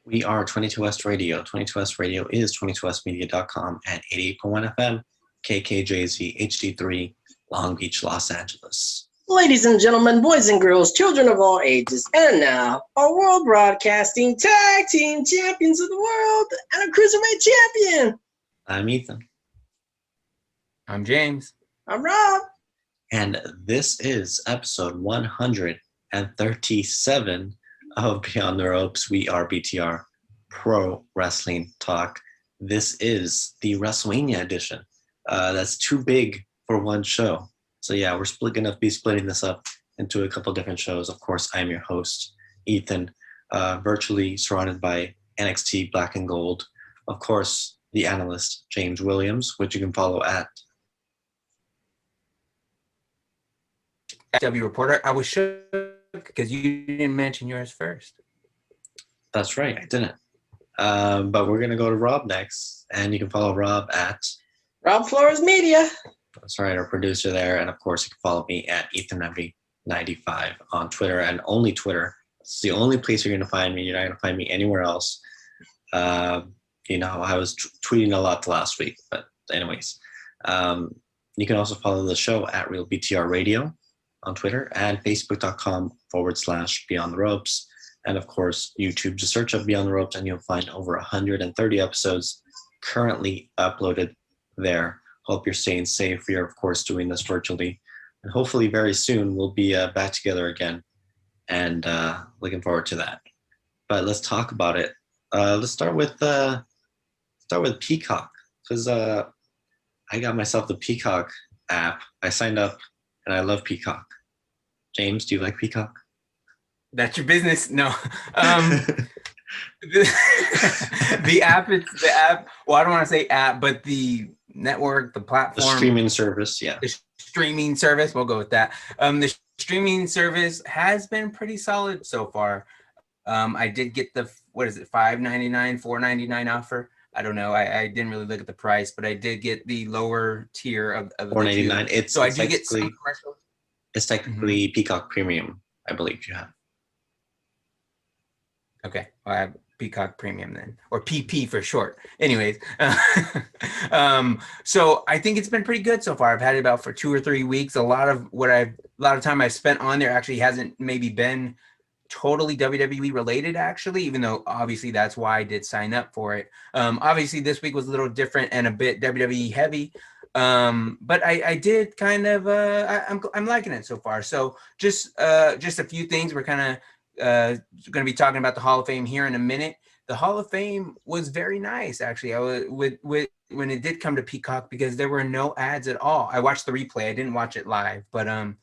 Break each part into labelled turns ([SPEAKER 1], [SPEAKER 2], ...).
[SPEAKER 1] We are 22West Radio. 22West Radio is 22westmedia.com at 88.1 FM, KKJZ HD3, Long Beach, Los Angeles.
[SPEAKER 2] Ladies and gentlemen, boys and girls, children of all ages, and now, our World Broadcasting Tag Team Champions of the World and a Cruiserweight Champion.
[SPEAKER 1] I'm Ethan.
[SPEAKER 3] I'm James.
[SPEAKER 2] I'm Rob.
[SPEAKER 1] And this is episode 137 of Beyond the Ropes. We are BTR Pro Wrestling Talk. This is the WrestleMania edition. That's too big for one show. So yeah, we're going to be splitting this up into a couple different shows. Of course, I'm your host, Ethan, virtually surrounded by NXT Black and Gold. Of course, the analyst, James Williams, which you can follow at
[SPEAKER 3] W Reporter. I was shook because you didn't mention yours first.
[SPEAKER 1] That's right, I didn't. But we're going to go to Rob next, and you can follow Rob at
[SPEAKER 2] Rob Flores Media.
[SPEAKER 1] That's right, our producer there. And of course, you can follow me at EthanEvry95 on Twitter, and only Twitter. It's the only place you're going to find me. You're not going to find me anywhere else. I was tweeting a lot last week, but anyways. You can also follow the show at Real BTR Radio on Twitter and Facebook.com/Beyond the Ropes. And of course, YouTube. Just search up Beyond the Ropes and you'll find over 130 episodes currently uploaded there. Hope you're staying safe. We are, of course, doing this virtually. And hopefully very soon we'll be back together again. And looking forward to that. But let's talk about it. Let's start with Peacock. Because I got myself the Peacock app. I signed up and I love Peacock. James, do you like Peacock?
[SPEAKER 3] That's your business. No. The app, it's the app. Well, I don't want to say app, but the network, the platform.
[SPEAKER 1] The streaming service, yeah.
[SPEAKER 3] The streaming service, we'll go with that. The streaming service has been pretty solid so far. I did get the, $5.99, $4.99 offer. I don't know. I didn't really look at the price, but I did get the lower tier of
[SPEAKER 1] $4.99.
[SPEAKER 3] So I do get some commercials.
[SPEAKER 1] It's technically Peacock Premium, I believe you have.
[SPEAKER 3] Okay, well, I have Peacock Premium then, or PP for short. Anyways, so I think it's been pretty good so far. I've had it about for 2 or 3 weeks. A lot of time I've spent on there actually hasn't maybe been totally WWE related, actually, even though obviously that's why I did sign up for it. Obviously this week was a little different and a bit WWE heavy. But I did kind of I'm liking it so far. So just a few things. We're kind of going to be talking about the Hall of Fame here in a minute. The Hall of Fame was very nice, actually. I was with when it did come to Peacock, because there were no ads at all. I watched the replay. I didn't watch it live, but I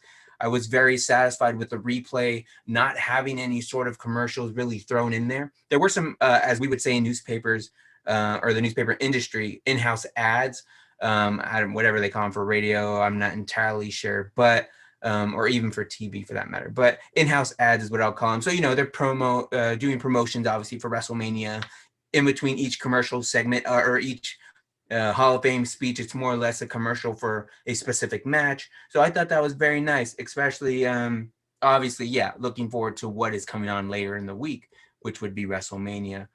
[SPEAKER 3] was very satisfied with the replay, not having any sort of commercials really thrown in there. There were some, as we would say in newspapers or the newspaper industry, in-house ads. Whatever they call them for radio, I'm not entirely sure, but or even for TV for that matter. But in-house ads is what I'll call them. So they're doing promotions obviously for WrestleMania. In between each commercial segment or each Hall of Fame speech, it's more or less a commercial for a specific match. So I thought that was very nice, especially obviously, looking forward to what is coming on later in the week, which would be WrestleMania.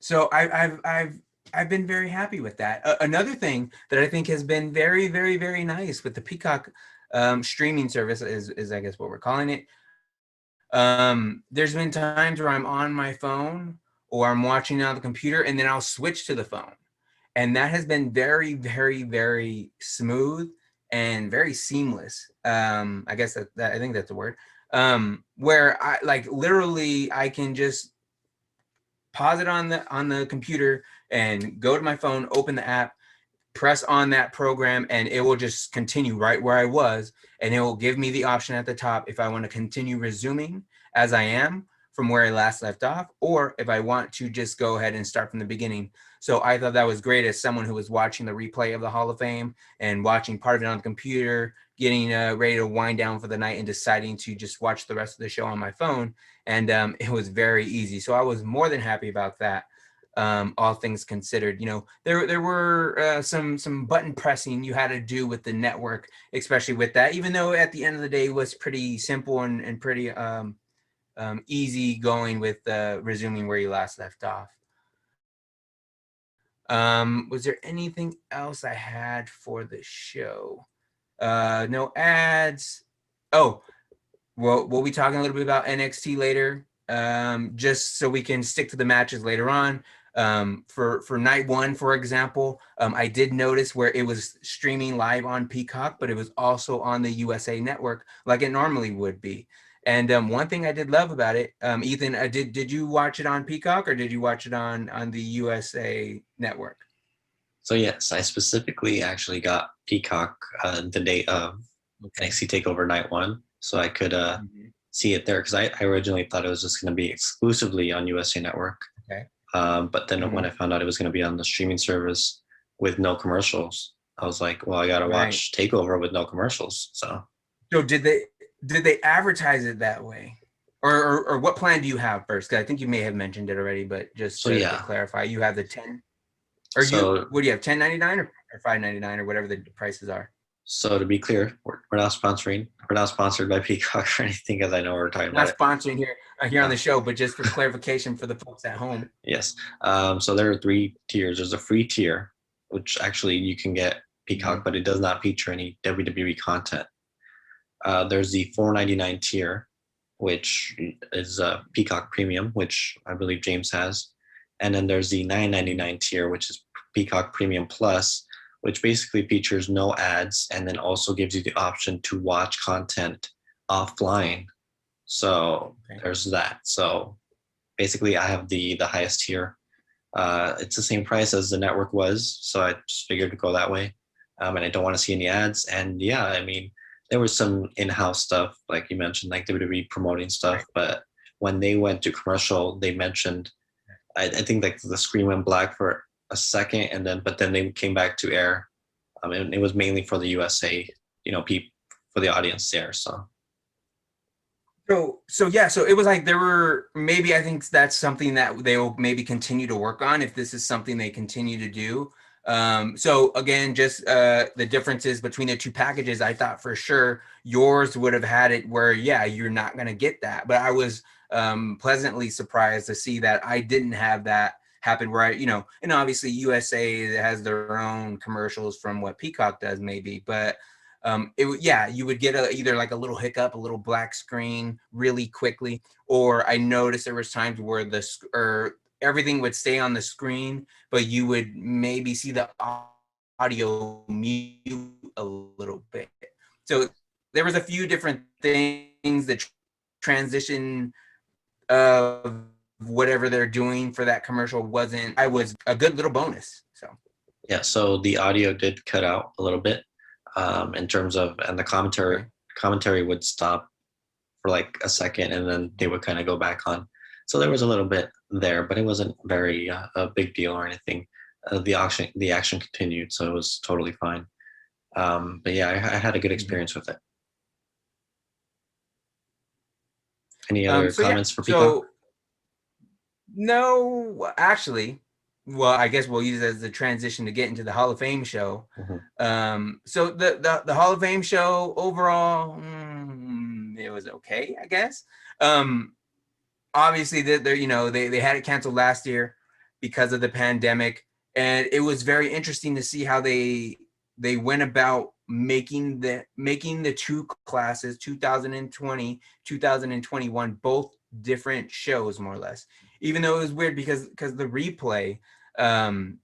[SPEAKER 3] So I've been very happy with that. Another thing that I think has been very, very, very nice with the Peacock streaming service is I guess what we're calling it. There's been times where I'm on my phone or I'm watching on the computer and then I'll switch to the phone. And that has been very, very, very smooth and very seamless. I guess that I think that's the word. Where I literally I can just pause it on the computer and go to my phone, open the app, press on that program, and it will just continue right where I was. And it will give me the option at the top if I want to continue resuming as I am from where I last left off, or if I want to just go ahead and start from the beginning. So I thought that was great as someone who was watching the replay of the Hall of Fame and watching part of it on the computer, getting ready to wind down for the night and deciding to just watch the rest of the show on my phone. And it was very easy. So I was more than happy about that. All things considered, there were some button pressing you had to do with the network, especially with that, even though at the end of the day it was pretty simple and pretty easy going with resuming where you last left off. Was there anything else I had for the show? No ads. Oh, well, we'll be talking a little bit about NXT later, just so we can stick to the matches later on. For night one, for example, I did notice where it was streaming live on Peacock, but it was also on the USA Network like it normally would be. And one thing I did love about it, Ethan, did you watch it on Peacock or did you watch it on the USA Network?
[SPEAKER 1] So yes, I specifically actually got Peacock the day of NXT Takeover Night 1, so I could see it there, because I originally thought it was just going to be exclusively on USA Network.
[SPEAKER 3] Okay.
[SPEAKER 1] But then when I found out it was going to be on the streaming service with no commercials, I was like, well, I got to watch Takeover with no commercials. So
[SPEAKER 3] did they advertise it that way? Or what plan do you have first? Because I think you may have mentioned it already, but just to clarify, you have the 10. Or what do you have, $10.99 or $5.99 or whatever the prices are?
[SPEAKER 1] So to be clear, we're not sponsored by Peacock or anything, as I know we're talking about.
[SPEAKER 3] Not sponsoring here on the show, but just for clarification for the folks at home.
[SPEAKER 1] Yes. So there are 3 tiers. There's a free tier, which actually you can get Peacock, but it does not feature any WWE content. There's the $4.99 tier, which is Peacock Premium, which I believe James has. And then there's the $9.99 tier, which is Peacock Premium Plus, which basically features no ads and then also gives you the option to watch content offline. So there's that. So basically I have the highest tier. It's the same price as the network was, so I just figured to go that way. And I don't want to see any ads. And yeah, I mean, there was some in-house stuff, like you mentioned, like WWE promoting stuff. But when they went to commercial, they mentioned, I think like the screen went black for a second, but then they came back to air. And it was mainly for the USA, for the audience there. So
[SPEAKER 3] it was like there were I think that's something that they will maybe continue to work on if this is something they continue to do. So again, just the differences between the 2 packages, I thought for sure yours would have had it where, you're not going to get that. But I was pleasantly surprised to see that I didn't have that happen where and obviously USA has their own commercials from what Peacock does maybe, but you would get either like a little hiccup, a little black screen really quickly, or I noticed there was times where everything would stay on the screen, but you would maybe see the audio mute a little bit. So there was a few different things that transition of whatever they're doing for that commercial was a good little bonus.
[SPEAKER 1] So the audio did cut out a little bit in terms of, and the commentary would stop for like a second and then they would kind of go back on. So there was a little bit there, but it wasn't very a big deal or anything. The action continued, so it was totally fine. But yeah, I had a good experience with it. Any other comments for Peacock?
[SPEAKER 3] No, actually, well, I guess we'll use it as the transition to get into the Hall of Fame show. So the Hall of Fame show overall, it was okay, I guess. Obviously, they had it canceled last year because of the pandemic, and it was very interesting to see how they went about making the 2 classes, 2020, 2021, both different shows more or less. Even though it was weird because the replay had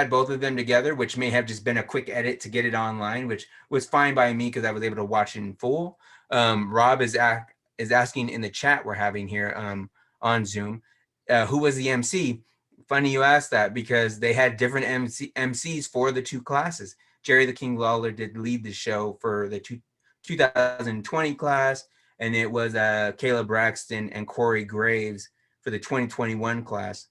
[SPEAKER 3] both of them together, which may have just been a quick edit to get it online, which was fine by me because I was able to watch it in full. Rob is asking in the chat we're having here on Zoom, who was the MC? Funny you asked that because they had different MCs for the 2 classes. Jerry the King Lawler did lead the show for the 2020 class, and it was Caleb Braxton and Corey Graves for the 2021 class.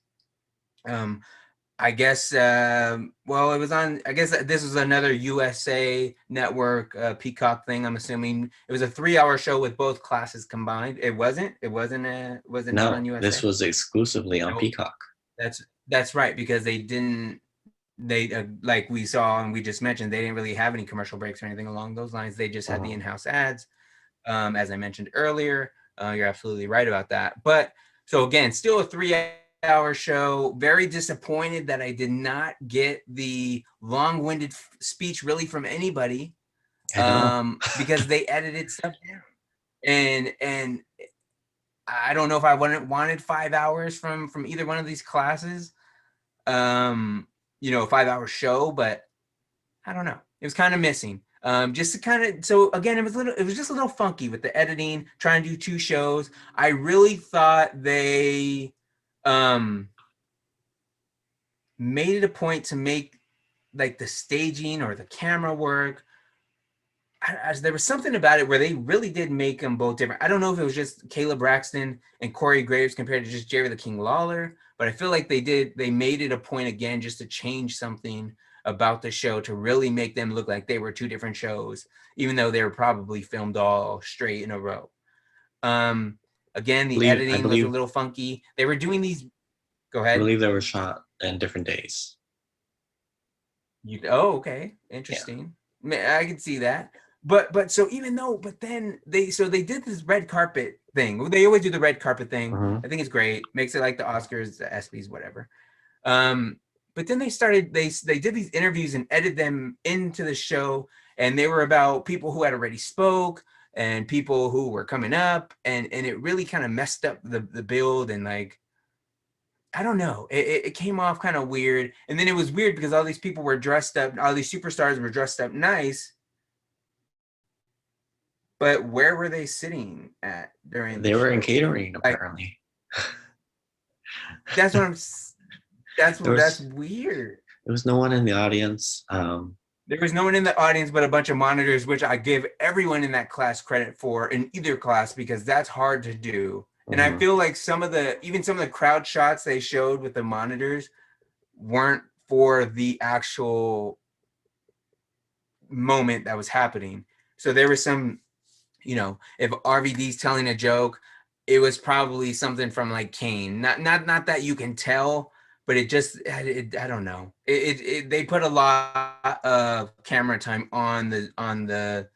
[SPEAKER 3] I guess, it was on, I guess this was another USA Network Peacock thing, I'm assuming. It was a 3-hour show with both classes combined. It wasn't not on USA?
[SPEAKER 1] This was exclusively on Peacock.
[SPEAKER 3] That's right, because they like we saw and we just mentioned, they didn't really have any commercial breaks or anything along those lines. They just had the in-house ads, as I mentioned earlier. You're absolutely right about that. But so again, still a 3-hour show. Very disappointed that I did not get the long-winded speech really from anybody, because they edited stuff down. And I don't know if I wanted 5 hours from either one of these classes. A 5-hour show, but I don't know. It was kind of missing. Just to kind of, so again, it was just a little funky with the editing, trying to do 2 shows. I really thought they made it a point to make like the staging or the camera work. There was something about it where they really did make them both different. I don't know if it was just Caleb Braxton and Corey Graves compared to just Jerry the King Lawler, but I feel like they made it a point again just to change something about the show to really make them look like they were 2 different shows, even though they were probably filmed all straight in a row. Again, the editing was a little funky. They were doing these. Go ahead.
[SPEAKER 1] I believe they were shot in different days.
[SPEAKER 3] Okay, interesting. Yeah. I can see that. But so then they did this red carpet thing. They always do the red carpet thing.
[SPEAKER 1] Mm-hmm.
[SPEAKER 3] I think it's great. Makes it like the Oscars, the ESPYs, whatever. But then they did these interviews and edited them into the show, and they were about people who had already spoke and people who were coming up, and it really kind of messed up the build, and like, I don't know, it came off kind of weird. And then it was weird because all these people were dressed up, all these superstars were dressed up nice, but where were they sitting at during
[SPEAKER 1] they were in catering, apparently.
[SPEAKER 3] That's what I'm that's weird.
[SPEAKER 1] There was no one in the audience.
[SPEAKER 3] There was no one in the audience but a bunch of monitors, which I give everyone in that class credit for, in either class, because that's hard to do. And I feel like some of the crowd shots they showed with the monitors weren't for the actual moment that was happening. So there was some, if RVD's telling a joke, it was probably something from like Kane. Not that you can tell, but I don't know. They put a lot of camera time on the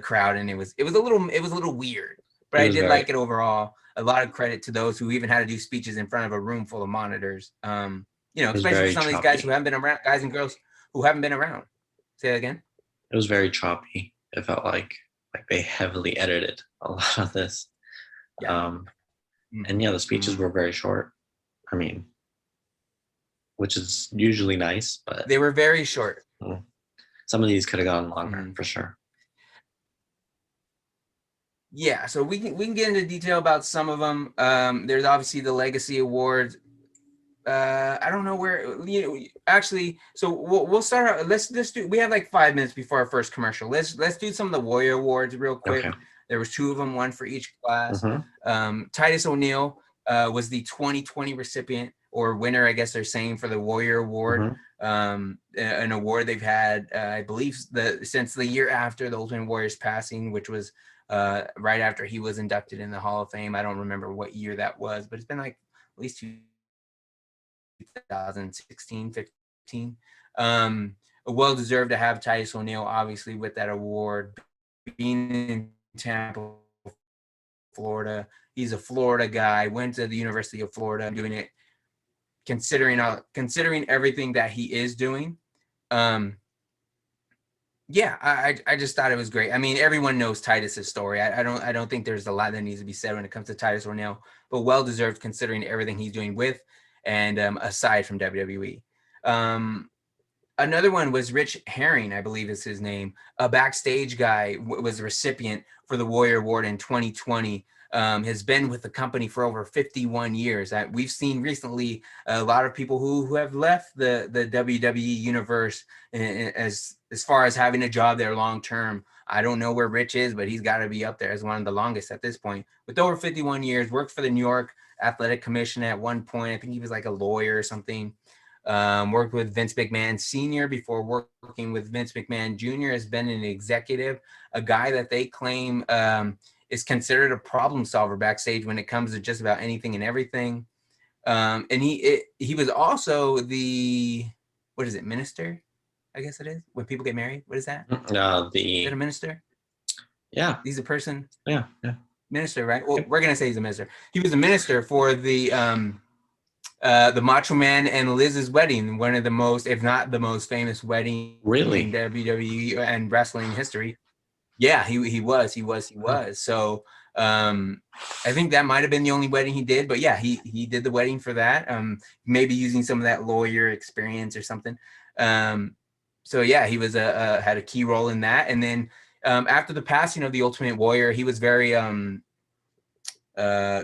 [SPEAKER 3] crowd, and it was a little weird. But I did like it overall. A lot of credit to those who even had to do speeches in front of a room full of monitors. Especially some of these guys who haven't been around, guys and girls who haven't been around. Say that again.
[SPEAKER 1] It was very choppy. It felt like they heavily edited a lot of this. Yeah. And the speeches were very short. I mean, which is usually nice, but
[SPEAKER 3] they were very short.
[SPEAKER 1] Some of these could have gone longer for sure.
[SPEAKER 3] Yeah, so we can get into detail about some of them. There's obviously the Legacy Awards. I don't know where, actually, so we'll start out. Let's just do, we have like 5 minutes before our first commercial. Let's do some of the Warrior Awards real quick. Okay. There was 2 of them, one for each class. Titus O'Neil was the 2020 recipient, or winner, I guess they're saying, for the Warrior Award. An award they've had, I believe, since the year after the Ultimate Warrior's passing, which was right after he was inducted in the Hall of Fame. I don't remember what year that was, but it's been like at least 2016, 15. Well deserved to have Titus O'Neil, obviously, with that award. Being in Tampa, Florida, he's a Florida guy, went to the University of Florida, doing it, considering everything that he is doing. I just thought it was great. I mean, everyone knows Titus's story. I don't think there's a lot that needs to be said when it comes to Titus O'Neil, but well deserved considering everything he's doing with and aside from WWE. Another one was Rich Herring, I believe is his name. A backstage guy was a recipient for the Warrior Award in 2020. Has been with the company for over 51 years. We've seen recently a lot of people who have left the WWE universe as far as having a job there long term. I don't know where Rich is, but he's got to be up there as one of the longest at this point. With over 51 years, worked for the New York Athletic Commission at one point. I think he was like a lawyer or something. Worked with Vince McMahon Sr. before working with Vince McMahon Jr. Has been an executive, a guy that they claim is considered a problem solver backstage when it comes to just about anything and everything. And he was also the, what is it, minister? I guess it is, when people get married. What is that? Is it a minister?
[SPEAKER 1] Yeah.
[SPEAKER 3] He's a person?
[SPEAKER 1] Yeah.
[SPEAKER 3] minister, right? Well, we're gonna say he's a minister. He was a minister for the Macho Man and Liz's wedding, one of the most, if not the most famous wedding in WWE and wrestling history. Yeah, he was. So I think that might have been the only wedding he did, but yeah, he did the wedding for that. Maybe using some of that lawyer experience or something. So yeah, he was had a key role in that. And then after the passing of the Ultimate Warrior, he was very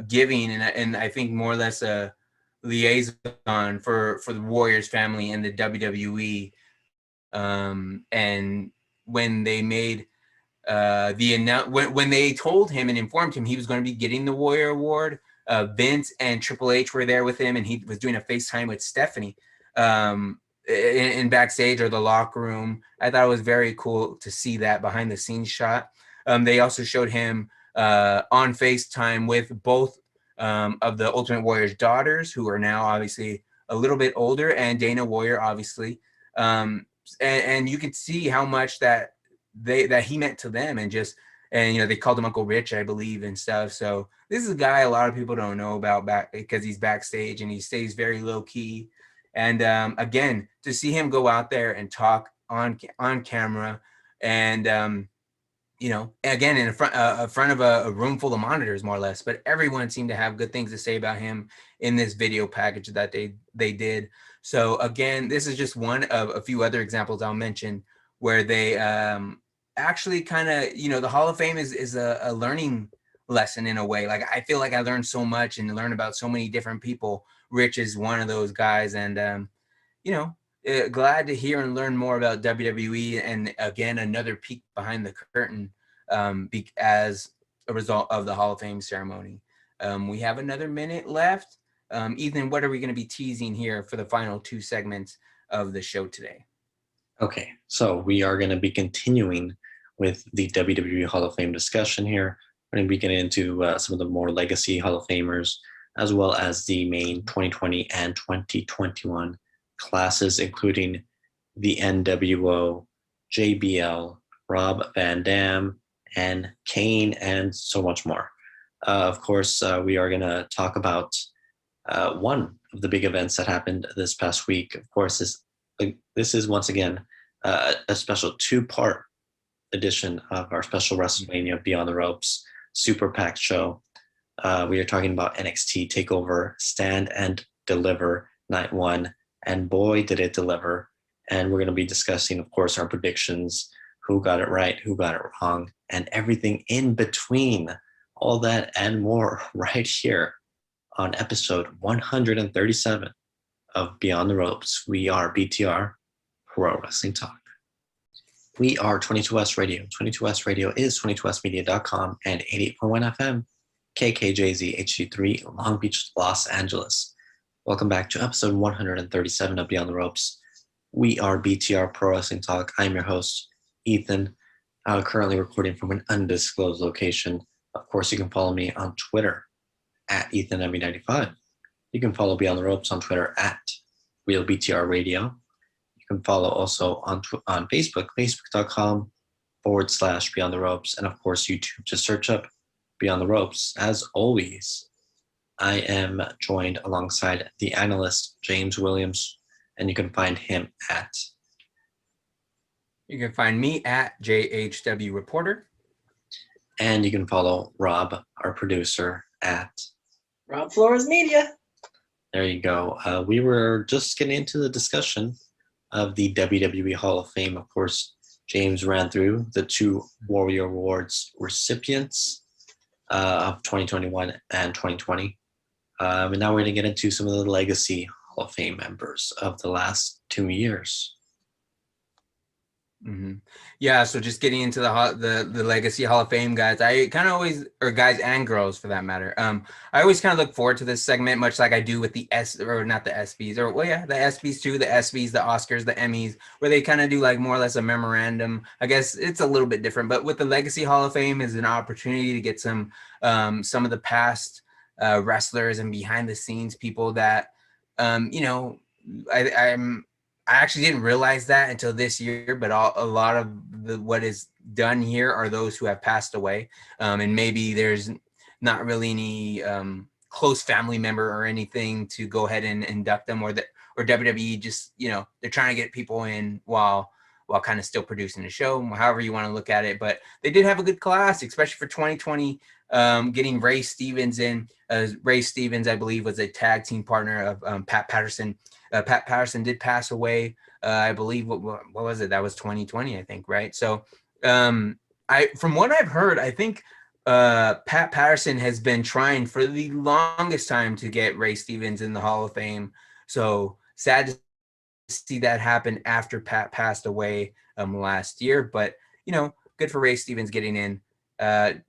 [SPEAKER 3] giving and I think more or less a liaison for the Warriors family and the WWE. And when they made when they told him and informed him he was going to be getting the Warrior Award, Vince and Triple H were there with him, and he was doing a FaceTime with Stephanie in backstage or the locker room. I thought it was very cool to see that behind the scenes shot. They also showed him on FaceTime with both of the Ultimate Warrior's daughters, who are now obviously a little bit older, and Dana Warrior, obviously. And you could see how much that he meant to them, and they called him Uncle Rich, I believe, and stuff. So this is a guy a lot of people don't know about because he's backstage and he stays very low key. And again, to see him go out there and talk on camera, and again in front of a room full of monitors, more or less, but everyone seemed to have good things to say about him in this video package that they did. So again, this is just one of a few other examples I'll mention where they actually kind of, the Hall of Fame is a learning lesson in a way. Like, I feel like I learned so much and learned about so many different people. Rich is one of those guys, and glad to hear and learn more about WWE, and again, another peek behind the curtain as a result of the Hall of Fame ceremony. We have another minute left. Ethan, what are we going to be teasing here for the final two segments of the show today?
[SPEAKER 1] Okay, so we are going to be continuing with the WWE Hall of Fame discussion here. We're going to be getting into some of the more legacy Hall of Famers, as well as the main 2020 and 2021 classes, including the NWO, JBL, Rob Van Dam, and Kane, and so much more. Of course, we are going to talk about one of the big events that happened this past week. Of course, this is once again a special two-part edition of our special WrestleMania Beyond the Ropes Super Packed show. We are talking about NXT TakeOver Stand and Deliver Night 1, and boy, did it deliver. And we're going to be discussing, of course, our predictions, who got it right, who got it wrong, and everything in between. All that and more right here on episode 137 of Beyond the Ropes. We are BTR, Pro Wrestling Talk. We are 22S Radio. 22S Radio is 22smedia.com and 88.1 FM, KKJZ HD3, Long Beach, Los Angeles. Welcome back to episode 137 of Beyond the Ropes. We are BTR Pro Wrestling Talk. I'm your host, Ethan, currently recording from an undisclosed location. Of course, you can follow me on Twitter at EthanMB95. You can follow Beyond the Ropes on Twitter at RealBTR Radio. You can follow also on Facebook, facebook.com/Beyond the Ropes. And of course, YouTube. Just search up Beyond the Ropes. As always, I am joined alongside the analyst, James Williams, and you can find him at...
[SPEAKER 3] You can find me at JHW Reporter.
[SPEAKER 1] And you can follow Rob, our producer, at...
[SPEAKER 2] Rob Flores Media.
[SPEAKER 1] There you go. We were just getting into the discussion of the WWE Hall of Fame. Of course, James ran through the two Warrior Awards recipients of 2021 and 2020. And now we're going to get into some of the legacy Hall of Fame members of the last 2 years.
[SPEAKER 3] Mm-hmm. Yeah, so just getting into the legacy Hall of Fame guys, I kind of always, or guys and girls for that matter, I always kind of look forward to this segment, much like I do with the not the ESPYs, or well, yeah, the ESPYs too, the ESPYs, the Oscars, the Emmys, where they kind of do like more or less a memorandum. I guess it's a little bit different, but with the legacy Hall of Fame is an opportunity to get some of the past wrestlers and behind the scenes people that I actually didn't realize that until this year, but a lot of what is done here are those who have passed away. And maybe there's, not really any close family member or anything to go ahead and induct them, or WWE just, you know, they're trying to get people in while kind of still producing the show, however you want to look at it. But they did have a good class, especially for 2020, getting Ray Stevens in. Ray Stevens, I believe, was a tag team partner of Pat Patterson. Pat Patterson did pass away, I believe. What was it? That was 2020, I think, right? So from what I've heard, I think Pat Patterson has been trying for the longest time to get Ray Stevens in the Hall of Fame. So sad to see that happen after Pat passed away last year, but you know, good for Ray Stevens getting in.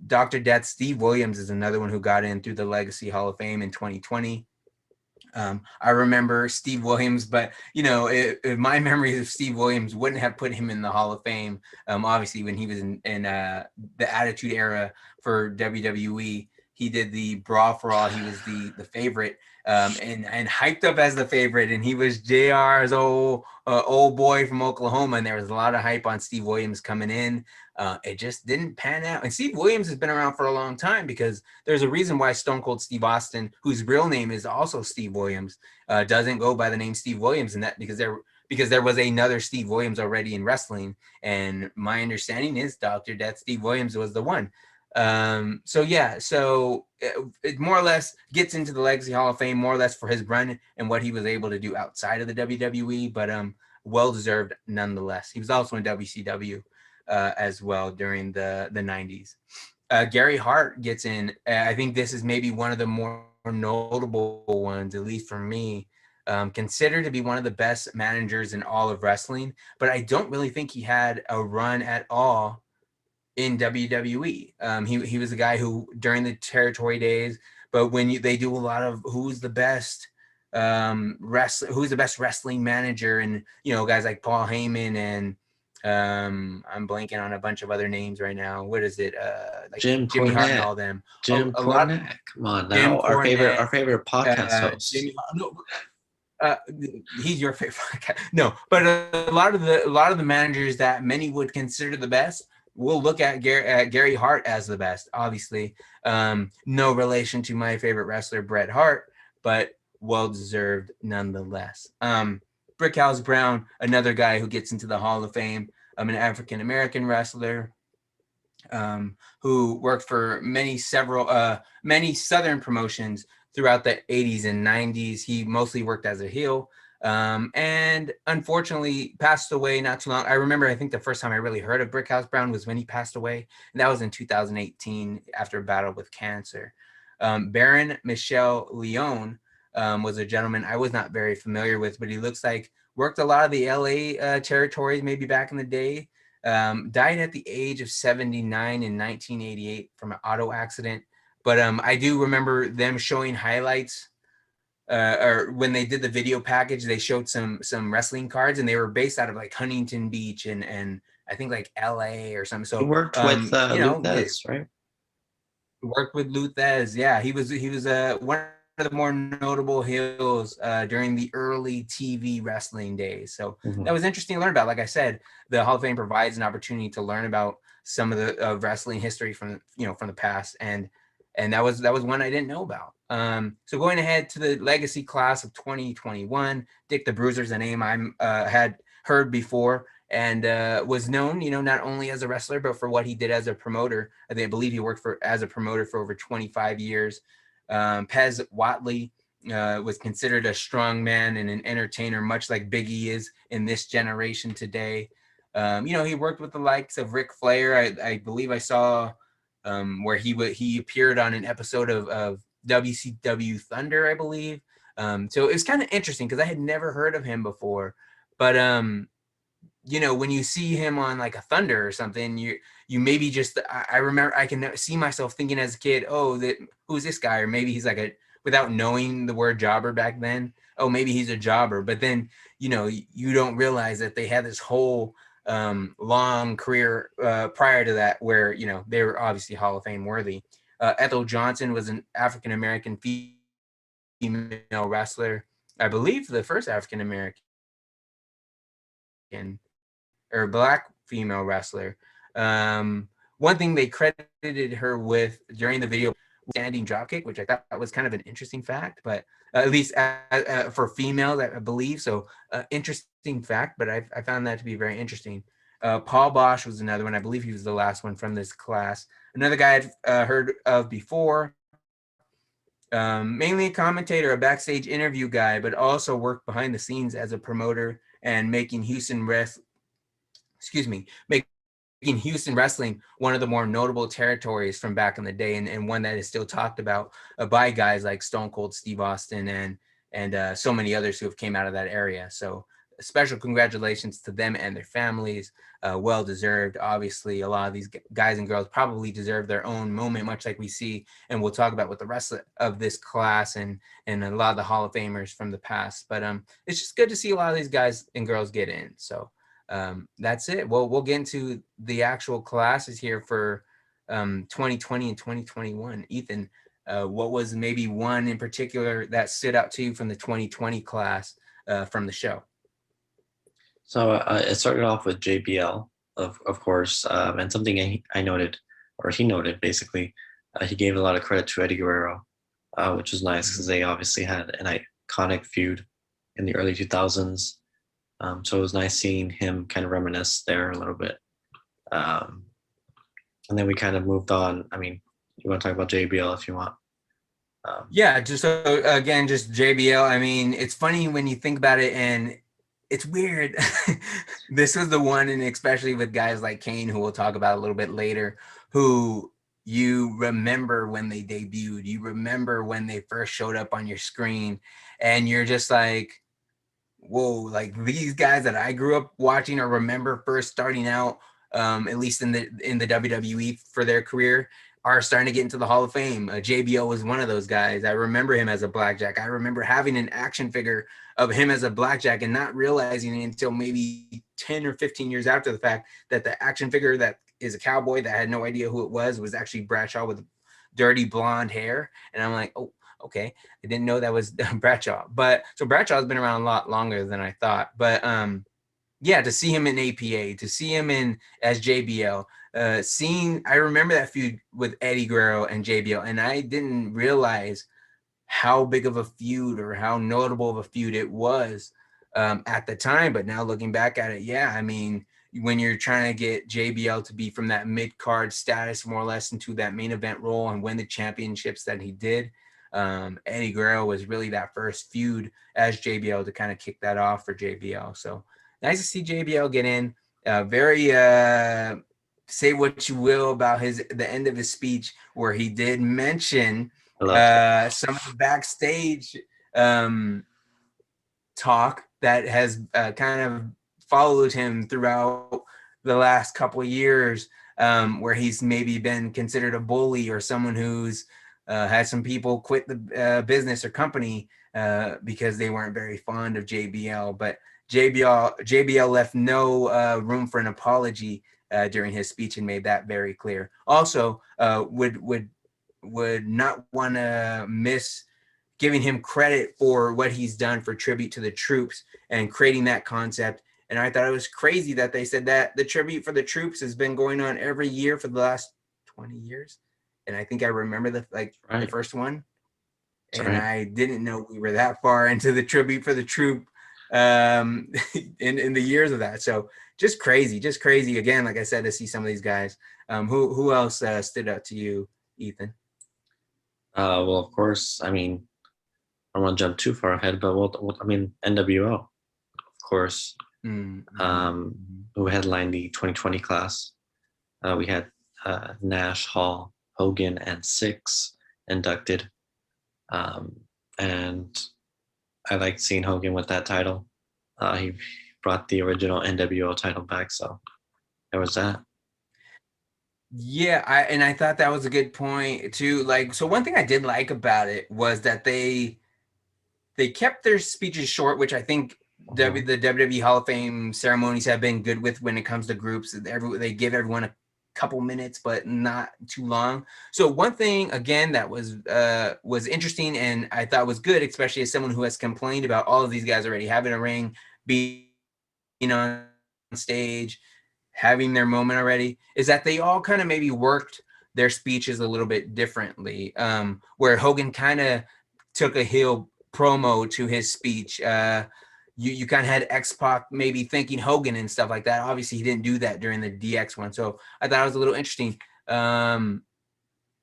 [SPEAKER 3] Dr. Death, Steve Williams is another one who got in through the Legacy Hall of Fame in 2020. I remember Steve Williams, but you know, if my memories of Steve Williams wouldn't have put him in the Hall of Fame. Obviously, when he was in the Attitude Era for WWE, he did the Brawl for All. He was the favorite, and hyped up as the favorite, and he was JR's old boy from Oklahoma, and there was a lot of hype on Steve Williams coming in. It just didn't pan out. And Steve Williams has been around for a long time, because there's a reason why Stone Cold Steve Austin, whose real name is also Steve Williams, doesn't go by the name Steve Williams, and that because there was another Steve Williams already in wrestling. And my understanding is Dr. Death Steve Williams was the one. So it more or less gets into the Legacy Hall of Fame more or less for his run and what he was able to do outside of the WWE, but well deserved nonetheless. He was also in WCW as well during the 90s. Gary Hart gets in. I think this is maybe one of the more notable ones, at least for me. Considered to be one of the best managers in all of wrestling, but I don't really think he had a run at all in WWE. He was a guy who during the territory days, but when they do a lot of who's the best who's the best wrestling manager, and you know, guys like Paul Heyman and I'm blanking on a bunch of other names right now. What is it? Like
[SPEAKER 1] Jim
[SPEAKER 3] Jimmy Hart and
[SPEAKER 1] Cornette.
[SPEAKER 3] all them.
[SPEAKER 1] Jim Cornette. Come on now, our favorite podcast host.
[SPEAKER 3] He's your favorite. No, but a lot of the managers that many would consider the best, we'll look at Gary Hart as the best. Obviously, no relation to my favorite wrestler Bret Hart, but well deserved nonetheless. Brickhouse Brown, another guy who gets into the Hall of Fame, an African American wrestler who worked for many Southern promotions throughout the 80s and 90s. He mostly worked as a heel, and unfortunately passed away not too long. I remember, I think the first time I really heard of Brickhouse Brown was when he passed away, and that was in 2018 after a battle with cancer. Baron Michel Leone was a gentleman I was not very familiar with, but he looks like worked a lot of the LA territories maybe back in the day. Died at the age of 79 in 1988 from an auto accident. But I do remember them showing highlights, or when they did the video package, they showed some wrestling cards, and they were based out of like Huntington Beach and I think like LA or something. So
[SPEAKER 1] he worked with Luthez, right?
[SPEAKER 3] Worked with Luthez. Yeah, he was one of the more notable heels during the early TV wrestling days. So that was interesting to learn about. Like I said, the Hall of Fame provides an opportunity to learn about some of the wrestling history from the past, and that was one I didn't know about. So going ahead to the legacy class of 2021, Dick the Bruiser's a name I had heard before, and was known, not only as a wrestler, but for what he did as a promoter. I believe he worked as a promoter for over 25 years. Pez Watley was considered a strong man and an entertainer, much like Big E is in this generation today. He worked with the likes of Ric Flair. I believe I saw where he appeared on an episode of WCW Thunder, I believe. So it was kind of interesting because I had never heard of him before. But when you see him on like a Thunder or something, you maybe just, I remember I can see myself thinking as a kid, who's this guy? Or maybe he's like without knowing the word jobber back then, maybe he's a jobber. But then, you don't realize that they had this whole long career prior to that where, they were obviously Hall of Fame worthy. Ethel Johnson was an African-American female wrestler. I believe the first African-American or Black female wrestler. One thing they credited her with during the video standing dropkick, which I thought was kind of an interesting fact, but at least for females, I believe. So interesting fact, but I found that to be very interesting. Paul Bosch was another one. I believe he was the last one from this class. Another guy I'd heard of before, mainly a commentator, a backstage interview guy, but also worked behind the scenes as a promoter and making Houston wrestling one of the more notable territories from back in the day, and one that is still talked about by guys like Stone Cold Steve Austin and so many others who have came out of that area. So special congratulations to them and their families. Well deserved. Obviously, a lot of these guys and girls probably deserve their own moment, much like we see, and we'll talk about with the rest of this class and a lot of the Hall of Famers from the past. But it's just good to see a lot of these guys and girls get in. So that's it. Well, we'll get into the actual classes here for 2020 and 2021. Ethan, what was maybe one in particular that stood out to you from the 2020 class from the show?
[SPEAKER 1] So it started off with JBL, of course, and something I noted, or he noted basically, he gave a lot of credit to Eddie Guerrero, which was nice because they obviously had an iconic feud in the early 2000s. So it was nice seeing him kind of reminisce there a little bit. And then we kind of moved on. I mean, you want to talk about JBL if you want.
[SPEAKER 3] Yeah, just again, just JBL. I mean, it's funny when you think about it, and it's weird. This was the one, and especially with guys like Kane, who we'll talk about a little bit later, who you remember when they debuted, you remember when they first showed up on your screen, and you're just like, whoa, like these guys that I grew up watching or remember first starting out, at least in the WWE for their career, are starting to get into the Hall of Fame. JBL was one of those guys. I remember him as a blackjack. I remember having an action figure of him as a blackjack and not realizing it until maybe 10 or 15 years after the fact that the action figure that is a cowboy that I had no idea who it was actually Bradshaw with dirty blonde hair. And I'm like, oh, okay. I didn't know that was Bradshaw. But so Bradshaw's been around a lot longer than I thought. But yeah, to see him in APA, to see him in as JBL, I remember that feud with Eddie Guerrero and JBL, and I didn't realize how big of a feud or how notable of a feud it was at the time. But now looking back at it, yeah, I mean, when you're trying to get JBL to be from that mid-card status more or less into that main event role and win the championships that he did, Eddie Guerrero was really that first feud as JBL to kind of kick that off for JBL. So nice to see JBL get in. Very say what you will about the end of his speech, where he did mention some of the backstage talk that has kind of followed him throughout the last couple of years, where he's maybe been considered a bully or someone who's had some people quit the business or company because they weren't very fond of JBL. But JBL left no room for an apology during his speech and made that very clear. Also, would not want to miss giving him credit for what he's done for Tribute to the Troops and creating that concept. And I thought it was crazy that they said that the Tribute for the Troops has been going on every year for the last 20 years. And I think I remember the first one. And I didn't know we were that far into the Tribute for the Troop in the years of that. So just crazy again, like I said, to see some of these guys. Who else stood out to you, Ethan?
[SPEAKER 1] Well, of course, I mean, I don't want to jump too far ahead, but NWO, of course, who headlined the 2020 class. We had Nash, Hall, Hogan, and Six inducted. And I liked seeing Hogan with that title. He brought the original NWO title back, so there was that.
[SPEAKER 3] Yeah, I thought that was a good point too. Like, so one thing I did like about it was that they kept their speeches short, which I think the WWE Hall of Fame ceremonies have been good with when it comes to groups. They give everyone a couple minutes, but not too long. So one thing again that was interesting and I thought was good, especially as someone who has complained about all of these guys already having a ring, being on stage, having their moment already, is that they all kind of maybe worked their speeches a little bit differently, where Hogan kind of took a heel promo to his speech. You kind of had X-Pac maybe thanking Hogan and stuff like that. Obviously, he didn't do that during the DX one. So I thought it was a little interesting. But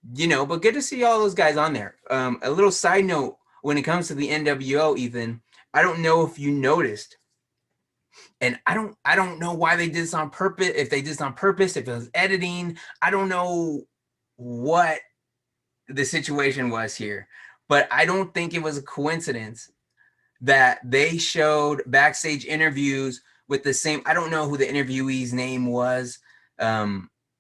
[SPEAKER 3] good to see all those guys on there. A little side note, when it comes to the NWO, Ethan, I don't know if you noticed, and I don't know why they did this on purpose, if they did this on purpose, if it was editing. I don't know what the situation was here, but I don't think it was a coincidence that they showed backstage interviews with the same, I don't know who the interviewee's name was.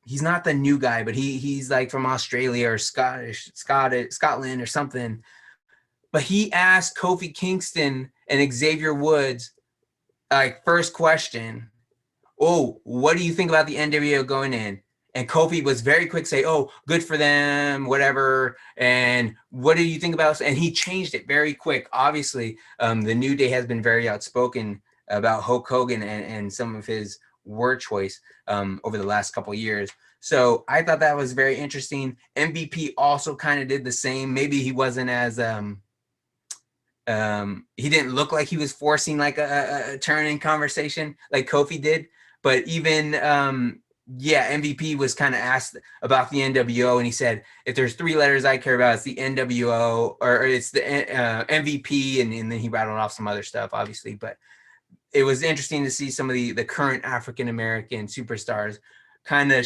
[SPEAKER 3] He's not the new guy, but he's like from Australia or Scotland or something. But he asked Kofi Kingston and Xavier Woods, like, first question, oh, what do you think about the NWO going in? And Kofi was very quick to say, oh, good for them, whatever. And what do you think about? And he changed it very quick. Obviously, the New Day has been very outspoken about Hulk Hogan and some of his word choice over the last couple of years. So I thought that was very interesting. MVP also kind of did the same. Maybe he wasn't as he didn't look like he was forcing like a turn in conversation like Kofi did. But even MVP was kind of asked about the NWO, and he said, if there's three letters I care about, it's the NWO, or it's the MVP, and then he rattled off some other stuff, obviously. But it was interesting to see some of the current African-American superstars kind of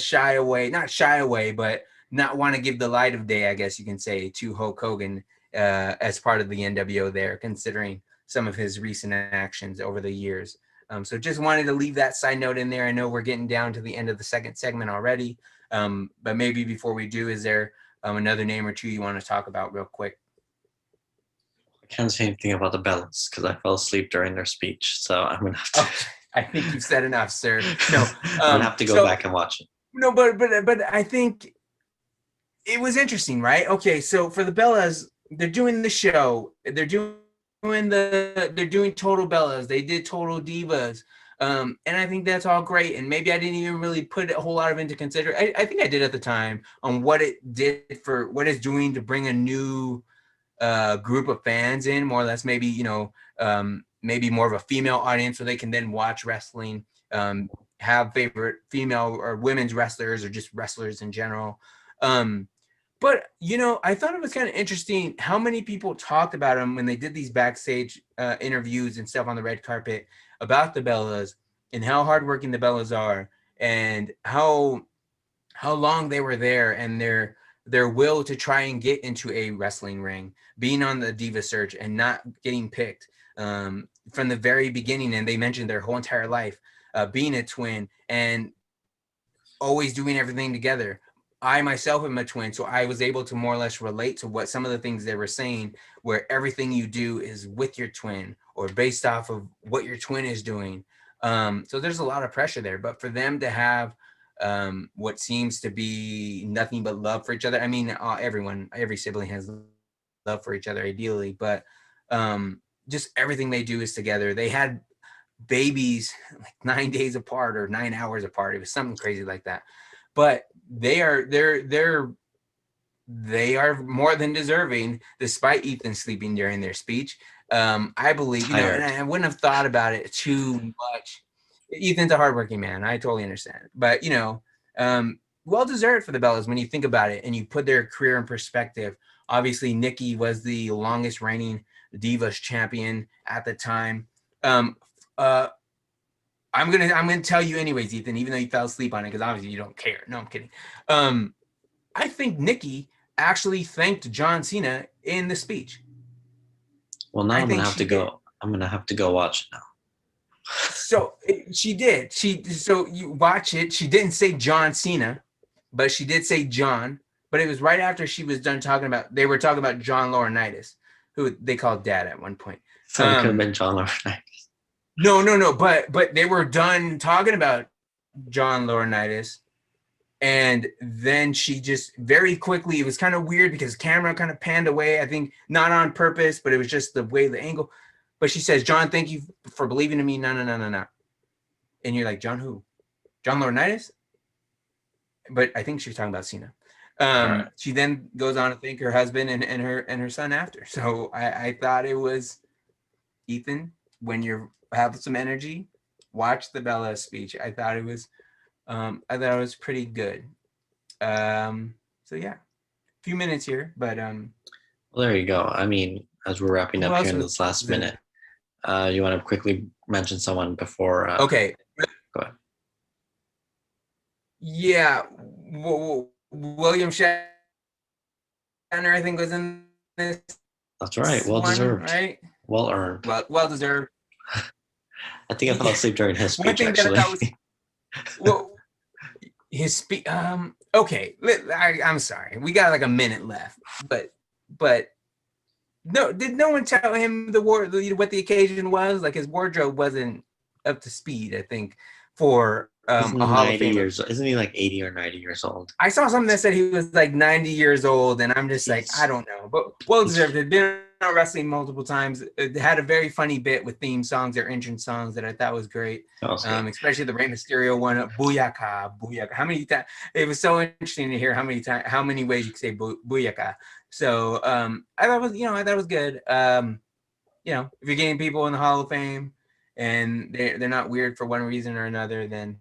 [SPEAKER 3] not shy away, but not want to give the light of day, I guess you can say, to Hulk Hogan as part of the NWO there, considering some of his recent actions over the years. So just wanted to leave that side note in there. I know we're getting down to the end of the second segment already, but maybe before we do, is there another name or two you want to talk about real quick?
[SPEAKER 1] I can't say anything about the Bellas because I fell asleep during their speech, so I'm gonna have to.
[SPEAKER 3] Oh, I think you've said enough, sir. No,
[SPEAKER 1] I'm gonna have to go back and watch it.
[SPEAKER 3] No, but I think it was interesting, right? Okay, so for the Bellas, they're doing the show. They're doing Total Bellas. They did Total Divas. And I think that's all great. And maybe I didn't even really put a whole lot of into consider. I think I did at the time on what it did for what it's doing to bring a new group of fans in, more or less, maybe, maybe more of a female audience so they can then watch wrestling, have favorite female or women's wrestlers or just wrestlers in general. But, I thought it was kind of interesting how many people talked about him when they did these backstage interviews and stuff on the red carpet about the Bellas and how hardworking the Bellas are and how long they were there and their will to try and get into a wrestling ring, being on the Diva search and not getting picked from the very beginning. And they mentioned their whole entire life being a twin and always doing everything together. I myself am a twin, so I was able to more or less relate to what some of the things they were saying, where everything you do is with your twin or based off of what your twin is doing. So there's a lot of pressure there, but for them to have what seems to be nothing but love for each other. I mean, every sibling has love for each other ideally, but just everything they do is together. They had babies like 9 days apart or 9 hours apart. It was something crazy like that. But they are more than deserving, despite Ethan sleeping during their speech. I believe, and I wouldn't have thought about it too much. Ethan's a hardworking man. I totally understand. But, well deserved for the Bellas when you think about it and you put their career in perspective. Obviously, Nikki was the longest reigning Divas champion at the time. I'm gonna tell you anyways, Ethan, even though you fell asleep on it, because obviously you don't care. No, I'm kidding. I think Nikki actually thanked John Cena in the speech.
[SPEAKER 1] Well, now I'm gonna have to go. I'm gonna have to go watch it now.
[SPEAKER 3] So she did. So you watch it. She didn't say John Cena, but she did say John. But it was right after she was done talking about. They were talking about John Laurinaitis, who they called Dad at one point.
[SPEAKER 1] So it could have been John Laurinaitis.
[SPEAKER 3] No. But they were done talking about John Laurinaitis, and then she just very quickly. It was kind of weird because camera kind of panned away. I think not on purpose, but it was just the way the angle. But she says, "John, thank you for believing in me." No. And you're like, John who? John Laurinaitis? but I think she was talking about Cena.
[SPEAKER 1] Right.
[SPEAKER 3] She then goes on to thank her husband and her son after. So I thought it was, Ethan, when you have some energy, watch the Bella speech. I thought it was pretty good. So yeah, a few minutes here, but
[SPEAKER 1] Well, there you go. I mean, as we're wrapping
[SPEAKER 3] who
[SPEAKER 1] up here
[SPEAKER 3] else
[SPEAKER 1] in
[SPEAKER 3] was
[SPEAKER 1] this last
[SPEAKER 3] in
[SPEAKER 1] minute, you want to quickly mention someone before?
[SPEAKER 3] okay.
[SPEAKER 1] Go ahead.
[SPEAKER 3] Yeah, William Shatner, I think, was in this.
[SPEAKER 1] That's right. Well
[SPEAKER 3] one,
[SPEAKER 1] deserved.
[SPEAKER 3] right?
[SPEAKER 1] Well earned.
[SPEAKER 3] Well deserved.
[SPEAKER 1] I think I fell asleep during his
[SPEAKER 3] One
[SPEAKER 1] speech,
[SPEAKER 3] thing
[SPEAKER 1] actually.
[SPEAKER 3] that I was, well, his speech. Okay, I'm sorry. We got like a minute left, but no, did no one tell him what the occasion was? Like, his wardrobe wasn't up to speed, I think, for
[SPEAKER 1] Isn't
[SPEAKER 3] a
[SPEAKER 1] he
[SPEAKER 3] Hall of
[SPEAKER 1] 90
[SPEAKER 3] Famer.
[SPEAKER 1] years? Isn't he like 80 or 90 years old?
[SPEAKER 3] I saw something that said he was like 90 years old, and I'm just like, I don't know. But well deserved. Had been on wrestling multiple times. It had a very funny bit with theme songs or entrance songs that I thought was great. Especially the Rey Mysterio one, Booyaka, Booyaka. How many times? It was so interesting to hear how many ways you could say Booyaka. So I thought it was good. If you're getting people in the Hall of Fame and they're not weird for one reason or another, then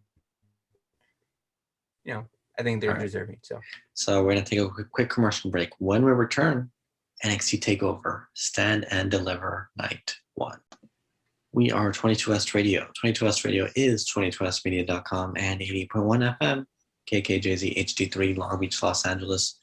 [SPEAKER 3] I think they're deserving.
[SPEAKER 1] So we're going to take a quick commercial break. When we return, NXT TakeOver, Stand and Deliver Night 1. We are 22S Radio. 22S Radio is 22smedia.com and 80.1 FM, KKJZ HD3, Long Beach, Los Angeles.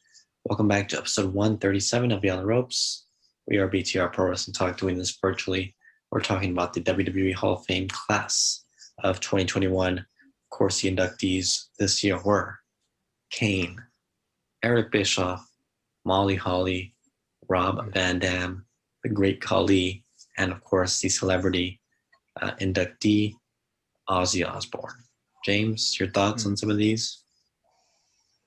[SPEAKER 1] Welcome back to episode 137 of Beyond the Ropes. We are BTR Pro Wrestling Talk, doing this virtually. We're talking about the WWE Hall of Fame class of 2021. Of course, the inductees this year were Kane, Eric Bischoff, Molly Holly, Rob Van Dam, the Great Khali, and of course the celebrity inductee, Ozzy Osbourne. James, your thoughts on some of these?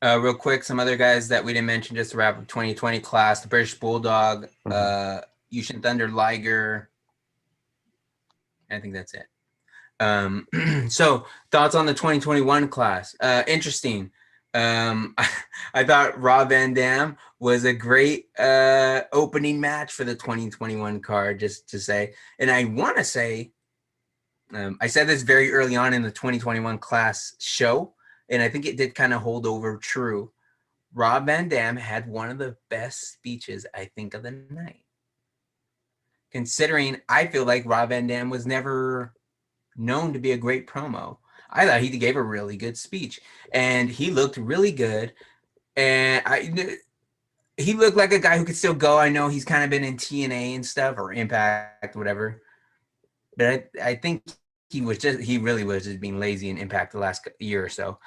[SPEAKER 3] Real quick, some other guys that we didn't mention just to wrap up 2020 class: the British Bulldog, Yushin Thunder Liger. I think that's it. So thoughts on the 2021 class? Interesting. I thought Rob Van Dam was a great opening match for the 2021 card, just to say. And I want to say, I said this very early on in the 2021 class show, and I think it did kind of hold over true. Rob Van Dam had one of the best speeches, I think, of the night. Considering I feel like Rob Van Dam was never known to be a great promo. I thought he gave a really good speech, and he looked really good. And he looked like a guy who could still go. I know he's kind of been in TNA and stuff, or Impact, whatever. But I think he really was just being lazy in Impact the last year or so.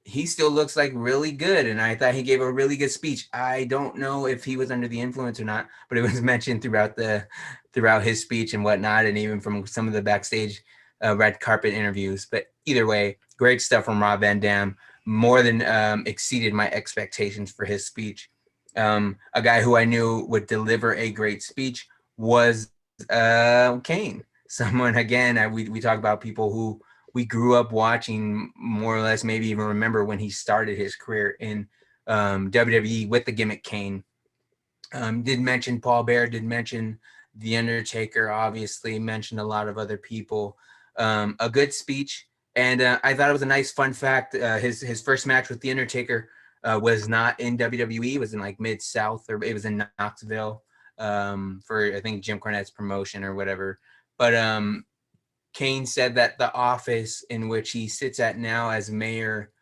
[SPEAKER 3] He still looks like really good, and I thought he gave a really good speech. I don't know if he was under the influence or not, but it was mentioned throughout his speech and whatnot, and even from some of the backstage red carpet interviews. But either way, great stuff from Rob Van Dam. More than exceeded my expectations for his speech. A guy who I knew would deliver a great speech was Kane. Someone, again, we talk about people who we grew up watching, more or less, maybe even remember when he started his career in WWE with the gimmick Kane. Did mention Paul Bear, did mention The Undertaker, obviously, mentioned a lot of other people. A good speech. And I thought it was a nice fun fact. His first match with The Undertaker was not in WWE. It was in like Mid-South, or it was in Knoxville for, I think, Jim Cornette's promotion or whatever. But Kane said that the office in which he sits at now as mayor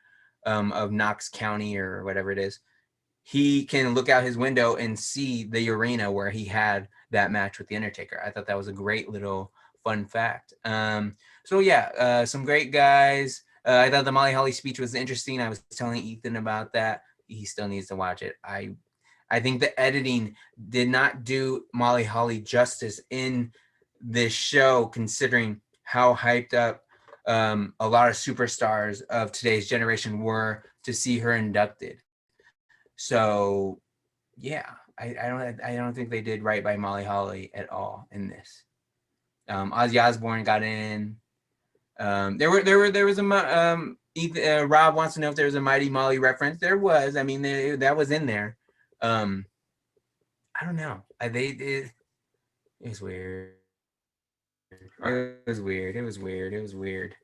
[SPEAKER 3] of Knox County or whatever it is, he can look out his window and see the arena where he had that match with The Undertaker. I thought that was a great little fun fact. So yeah, some great guys. I thought the Molly Holly speech was interesting. I was telling Ethan about that. He still needs to watch it. I think the editing did not do Molly Holly justice in this show, considering how hyped up a lot of superstars of today's generation were to see her inducted. So yeah, I don't think they did right by Molly Holly at all in this. Ozzy Osbourne got in. There was Rob wants to know if there was a Mighty Molly reference. There was. I mean, that was in there. I don't know. It was weird. It was weird.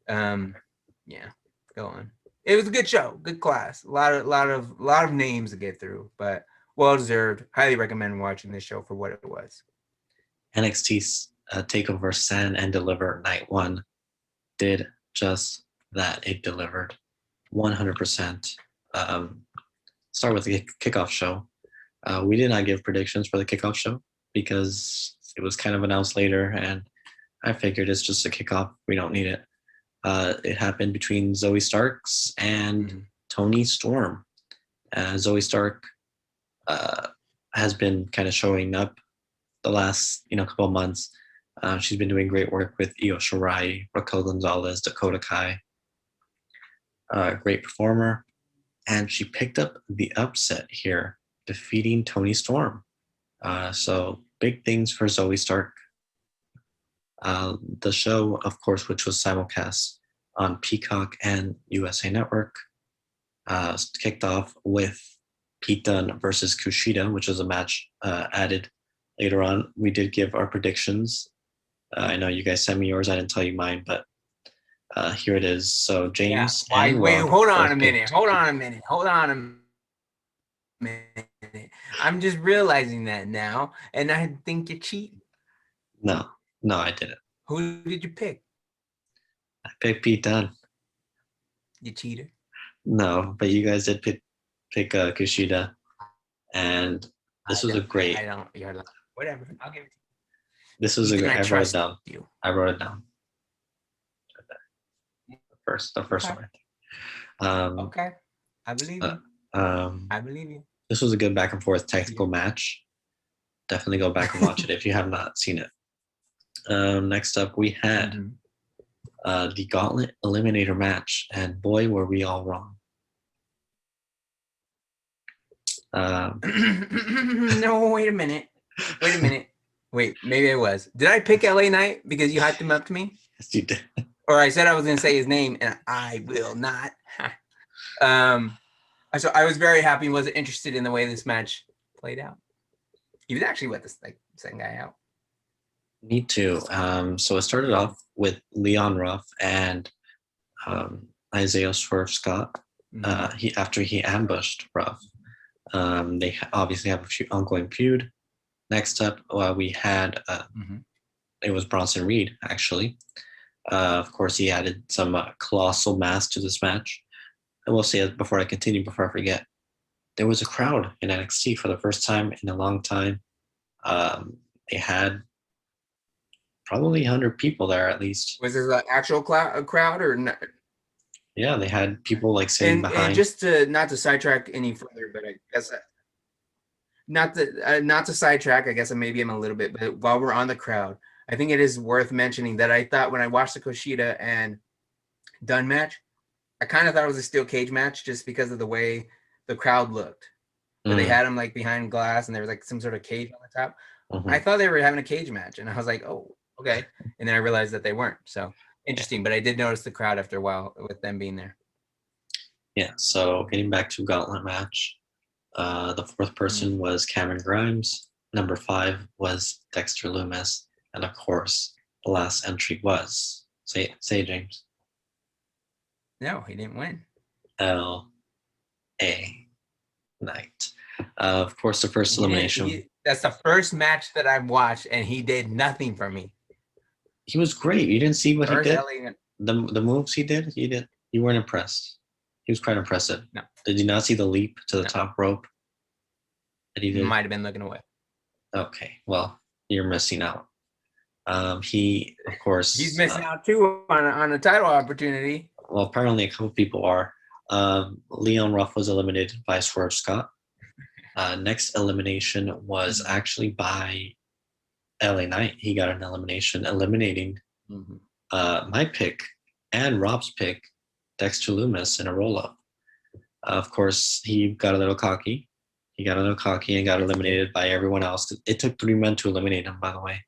[SPEAKER 3] Yeah. Go on. It was a good show, good class. A lot of names to get through, but well deserved. Highly recommend watching this show for what it was.
[SPEAKER 1] NXT's Takeover Stand and Deliver Night 1 did just that. It delivered 100%. Start with the kickoff show. We did not give predictions for the kickoff show because it was kind of announced later, and I figured it's just a kickoff. We don't need it. It happened between Zoe Starks and Toni Storm. Zoe Stark has been kind of showing up the last couple of months. She's been doing great work with Io Shirai, Raquel Gonzalez, Dakota Kai. Great performer. And she picked up the upset here, defeating Toni Storm. So big things for Zoe Stark. The show, of course, which was simulcast on Peacock and USA Network, kicked off with Pete Dunne versus Kushida, which was a match added later on. We did give our predictions. I know you guys sent me yours. I didn't tell you mine, but here it is. So James,
[SPEAKER 3] wait, hold on a minute. I'm just realizing that now, and I think you're cheating.
[SPEAKER 1] No, I didn't.
[SPEAKER 3] Who did you pick?
[SPEAKER 1] I picked Pete Dunne.
[SPEAKER 3] You cheater.
[SPEAKER 1] No, but you guys did pick Kushida, and this was a great.
[SPEAKER 3] I don't. You're like, whatever. I'll give it to you.
[SPEAKER 1] This was a great. I wrote it down.
[SPEAKER 3] You.
[SPEAKER 1] I wrote it down. The first
[SPEAKER 3] Okay.
[SPEAKER 1] one.
[SPEAKER 3] Okay. I believe you. I believe you.
[SPEAKER 1] This was a good back and forth tactical match. Definitely go back and watch it if you have not seen it. Next up, we had the Gauntlet Eliminator match, and boy, were we all wrong.
[SPEAKER 3] No, wait a minute. Wait, maybe I was. Did I pick LA Knight because you hyped him up to me?
[SPEAKER 1] Yes, you did.
[SPEAKER 3] Or I said I was going to say his name, and I will not. So I was very happy and wasn't interested in the way this match played out. He was actually the second guy out.
[SPEAKER 1] Me too. So it started off with Leon Ruff and Isaiah Swerve Scott. After he ambushed Ruff. They obviously have a few ongoing feud. Next up, we had it was Bronson Reed, actually. Of course, he added some colossal mass to this match. I will say, before I continue, before I forget, there was a crowd in NXT for the first time in a long time. They had probably 100 people there at least.
[SPEAKER 3] Was there an actual crowd or not?
[SPEAKER 1] Yeah, they had people sitting behind.
[SPEAKER 3] And just not to sidetrack any further, but I guess not to sidetrack. I guess maybe I'm a little bit. But while we're on the crowd, I think it is worth mentioning that I thought when I watched the Kushida and Dunne match, I kind of thought it was a steel cage match just because of the way the crowd looked. They had him behind glass, and there was some sort of cage on the top. I thought they were having a cage match, and I was like, oh, okay. And then I realized that they weren't. So interesting, but I did notice the crowd after a while with them being there.
[SPEAKER 1] Yeah, so getting back to Gauntlet match, the fourth person was Cameron Grimes. Number 5 was Dexter Lumis. And of course, the last entry was, say it, James.
[SPEAKER 3] No, he didn't win.
[SPEAKER 1] L.A. Knight. Of course, the first elimination.
[SPEAKER 3] That's the first match that I've watched, and he did nothing for me.
[SPEAKER 1] He was great. You didn't see what he did? The moves he did? You weren't impressed. He was quite impressive.
[SPEAKER 3] No.
[SPEAKER 1] Did you not see the leap to the top rope that he did?
[SPEAKER 3] Might have been looking away.
[SPEAKER 1] Okay, well, you're missing out. He, of course...
[SPEAKER 3] He's missing out, too, on a title opportunity.
[SPEAKER 1] Well, apparently a couple people are. Leon Ruff was eliminated by Swerve Scott. Next elimination was actually by LA Knight. He got an elimination, eliminating my pick and Rob's pick, Dexter Lumis, in a roll-up. Of course, he got a little cocky. and got eliminated by everyone else. It took 3 men to eliminate him, by the way.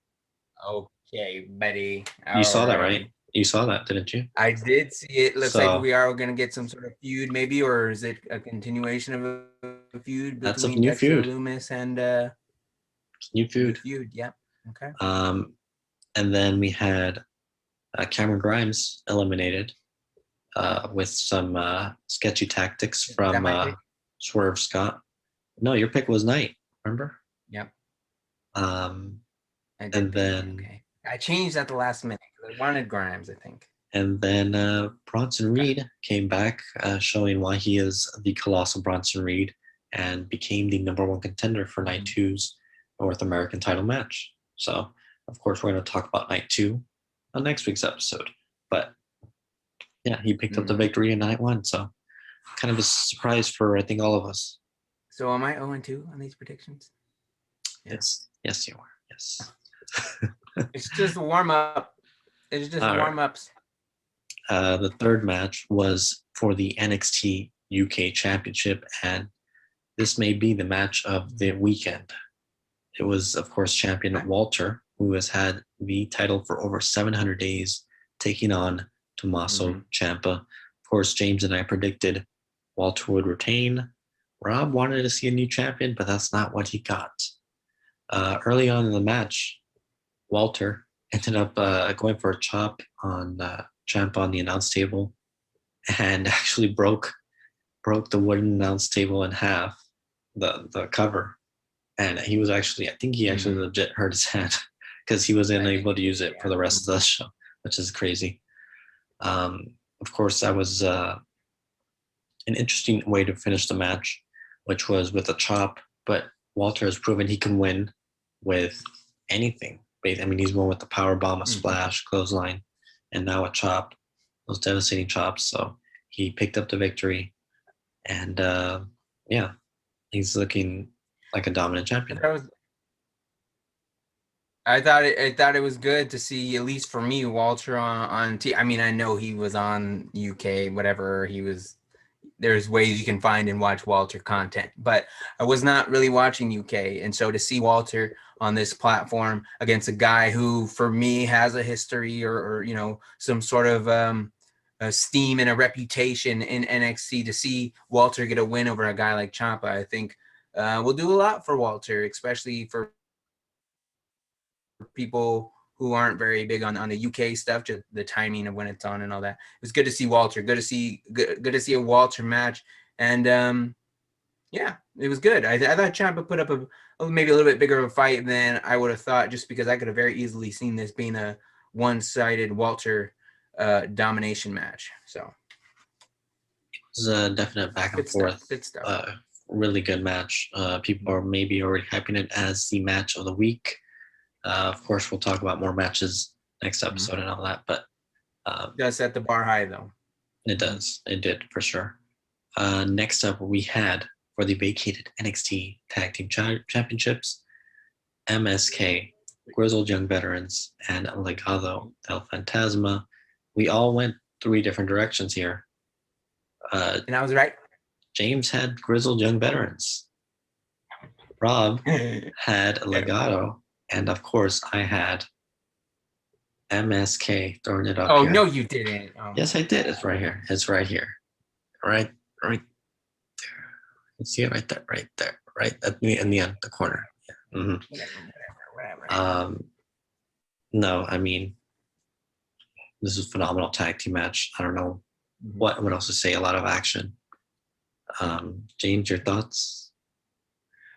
[SPEAKER 3] Okay, buddy.
[SPEAKER 1] You saw that, right? You saw that, didn't you?
[SPEAKER 3] I did see it. Looks
[SPEAKER 1] So-
[SPEAKER 3] like we are going to get some sort of feud, maybe, or is it a continuation of a feud
[SPEAKER 1] That's a
[SPEAKER 3] between
[SPEAKER 1] new
[SPEAKER 3] Dexter
[SPEAKER 1] feud.
[SPEAKER 3] Loomis and
[SPEAKER 1] New feud.
[SPEAKER 3] Yep. Okay.
[SPEAKER 1] And then we had Cameron Grimes eliminated with some sketchy tactics
[SPEAKER 3] Is that
[SPEAKER 1] from
[SPEAKER 3] my pick?
[SPEAKER 1] Swerve Scott. No, your pick was Knight, remember?
[SPEAKER 3] Yep.
[SPEAKER 1] Um,
[SPEAKER 3] I did
[SPEAKER 1] and
[SPEAKER 3] pick it,
[SPEAKER 1] then
[SPEAKER 3] okay. I changed at the last minute because I wanted Grimes, I think.
[SPEAKER 1] and then Bronson Reed came back, showing why he is the colossal Bronson Reed, and became the #1 contender for Night 2's North American title match. So, of course, we're going to talk about Night 2 on next week's episode. But yeah, he picked up the victory in Night 1. So, kind of a surprise for, I think, all of us.
[SPEAKER 3] So am I 0-2 on these predictions? Yeah.
[SPEAKER 1] Yes, you are. Yes.
[SPEAKER 3] It's just a warm up. It's just
[SPEAKER 1] All right.
[SPEAKER 3] warm ups.
[SPEAKER 1] The third match was for the NXT UK Championship, and this may be the match of the weekend. It was, of course, champion Walter, who has had the title for over 700 days, taking on Tommaso Ciampa. Of course, James and I predicted Walter would retain. Rob wanted to see a new champion, but that's not what he got. Early on in the match, Walter ended up going for a chop on Ciampa on the announce table, and actually broke the wooden announce table in half, the cover. And he was actually, I think he actually legit hurt his hand because he was unable to use it for the rest of the show, which is crazy. Of course, that was an interesting way to finish the match, which was with a chop. But Walter has proven he can win with anything. I mean, he's won with the power bomb, a splash, clothesline, and now a chop. Those devastating chops. So he picked up the victory, and yeah, he's looking like a dominant champion.
[SPEAKER 3] I thought it was good to see, at least for me, Walter on I mean, I know he was on UK, whatever he was. There's ways you can find and watch Walter content, but I was not really watching UK, and so to see Walter on this platform against a guy who, for me, has a history or you know, some sort of a steam and a reputation in NXT, to see Walter get a win over a guy like Ciampa, I think will do a lot for Walter, especially for people who aren't very big on the UK stuff, just the timing of when it's on and all that. It was good to see Walter. Good to see a Walter match, and yeah, it was good. I thought Ciampa put up maybe a little bit bigger of a fight than I would have thought, just because I could have very easily seen this being a one-sided Walter domination match. So
[SPEAKER 1] it was a definite back and forth.
[SPEAKER 3] Good stuff.
[SPEAKER 1] Really good match. People are maybe already hyping it as the match of the week. Of course, we'll talk about more matches next episode and all that, but
[SPEAKER 3] it does set the bar high, though.
[SPEAKER 1] It does. It did, for sure. Next up, we had, for the vacated NXT Tag Team Championships, MSK, Grizzled Young Veterans, and Legado del Fantasma. We all went 3 different directions here.
[SPEAKER 3] And I was right.
[SPEAKER 1] James had Grizzled Young Veterans. Rob had Legado. And of course, I had MSK, throwing it up.
[SPEAKER 3] Oh,
[SPEAKER 1] here.
[SPEAKER 3] No, you didn't. Oh.
[SPEAKER 1] Yes, I did. It's right here. It's right here. Right there. You see it right there. Right in the end, the corner. Yeah.
[SPEAKER 3] Whatever.
[SPEAKER 1] No, I mean, this is a phenomenal tag team match. I don't know what else to say. A lot of action. James, your thoughts?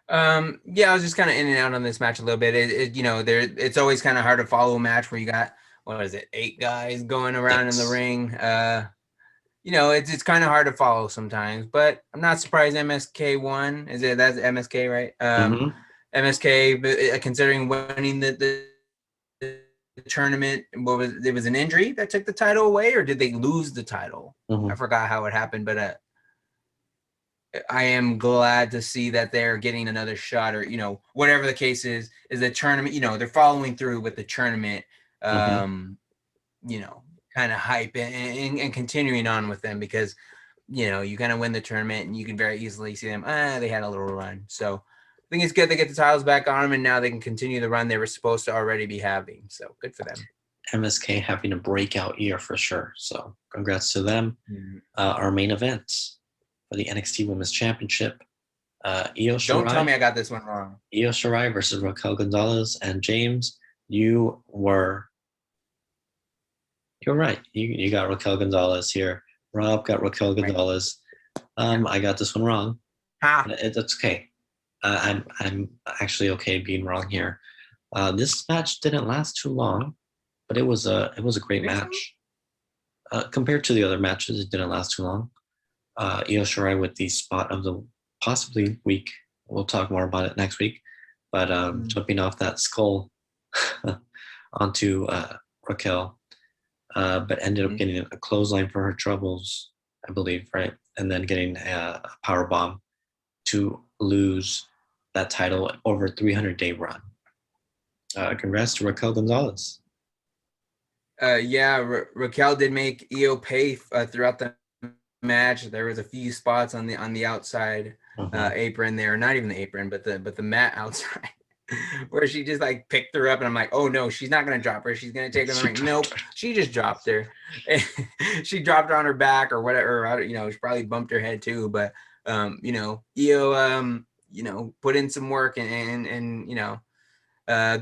[SPEAKER 3] Yeah, I was just kind of in and out on this match a little bit. It's always kind of hard to follow a match where you got, 8 guys going around in the ring. It's kind of hard to follow sometimes, but I'm not surprised MSK won. That's MSK, right? MSK, considering winning the tournament, it was an injury that took the title away, or did they lose the title? I forgot how it happened, but I am glad to see that they're getting another shot, or whatever the case is the tournament. They're following through with the tournament. Kind of hype and continuing on with them, because you kind of win the tournament and you can very easily see them. They had a little run, so I think it's good they get the titles back on them, and now they can continue the run they were supposed to already be having. So good for them.
[SPEAKER 1] MSK having a breakout year for sure. So congrats to them. Our main event for the NXT Women's Championship. Io Shirai.
[SPEAKER 3] Don't tell me I got this one wrong.
[SPEAKER 1] Io Shirai versus Raquel Gonzalez. And James, you're right. You got Raquel Gonzalez here. Rob got Raquel Gonzalez. I got this one wrong. It's okay. I'm actually okay being wrong here. This match didn't last too long, but it was a great match. Compared to the other matches, it didn't last too long. Io Shirai with the spot of the possibly week. We'll talk more about it next week. But jumping off that skull onto Raquel, but ended up getting a clothesline for her troubles, I believe, right? And then getting a power bomb to lose that title over a 300-day run. Congrats to Raquel Gonzalez.
[SPEAKER 3] Raquel did make Io pay throughout the match. There was a few spots on the outside apron there, not even the apron, but the mat outside, where she just like picked her up, and I'm like, oh no, she's not gonna drop her. She's gonna take her. I'm like, nope, she just dropped her. She dropped her on her back or whatever. She probably bumped her head too, but Io, put in some work and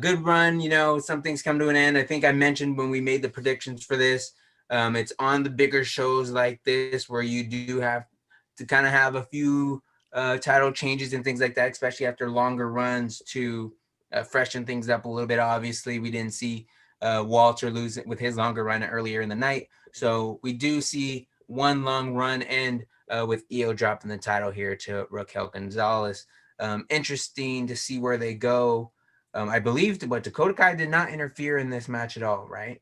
[SPEAKER 3] good run. Some things come to an end. I think I mentioned when we made the predictions for this, it's on the bigger shows like this where you do have to kind of have a few title changes and things like that, especially after longer runs to freshen things up a little bit. Obviously, we didn't see Walter lose it with his longer run earlier in the night. So we do see one long run end with Io dropping the title here to Raquel Gonzalez. Interesting to see where they go. I believe Dakota Kai did not interfere in this match at all, right?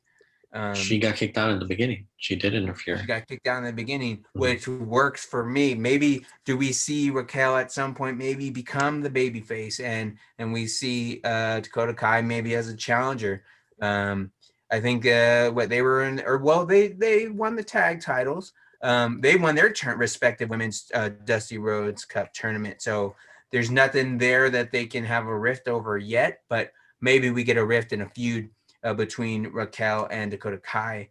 [SPEAKER 1] She got kicked out in the beginning. She did interfere.
[SPEAKER 3] She got kicked out in the beginning, which works for me. Maybe do we see Raquel at some point maybe become the babyface, and we see Dakota Kai maybe as a challenger. I think what they were in, they won the tag titles. They won their respective women's Dusty Rhodes Cup tournament. So there's nothing there that they can have a rift over yet, but maybe we get a rift in a feud between Raquel and Dakota Kai,